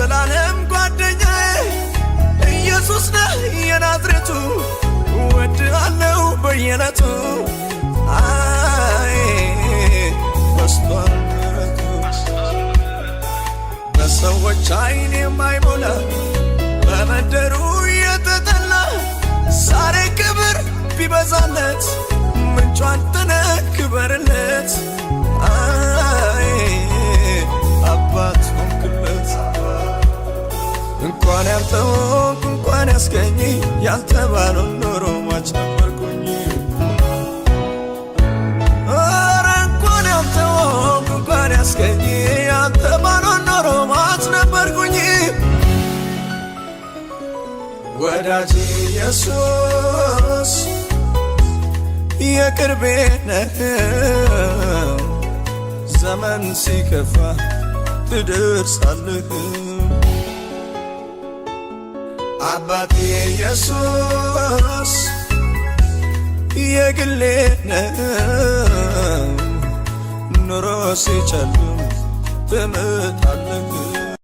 የዘላለም ጓደኛዬ ኢየሱስ ነህ የናዝሬቱ ወድሃለሁ በየዕለቱ አይ በስቷል ምሕረቱ በሰዎች ዓይን የማይሞላ በመንደሩ የተጠላ ዛሬ ክብር ቢበዛለት ምንጩ አንተ ነህ ክበርለት አይ አባት ሆንክለት እንኳን ያልተወንኩ እንኳን ያስገኝ ያልተባለው ኖሮ ሟች ነበርኩኝ ኧረ እንኳን ያልተወንኩ እንኳን ያስገኝ ያልተባለው ኖሮ ሟች ነበርኩኝ ወዳጅ ኢየሱስ የቅርቤ ነህ ዘመን ሲከፋ ትደርሳለህ አባቴ ኢየሱስ የግሌ ነህ ኑሮ ሲጨልም ትመጣለህ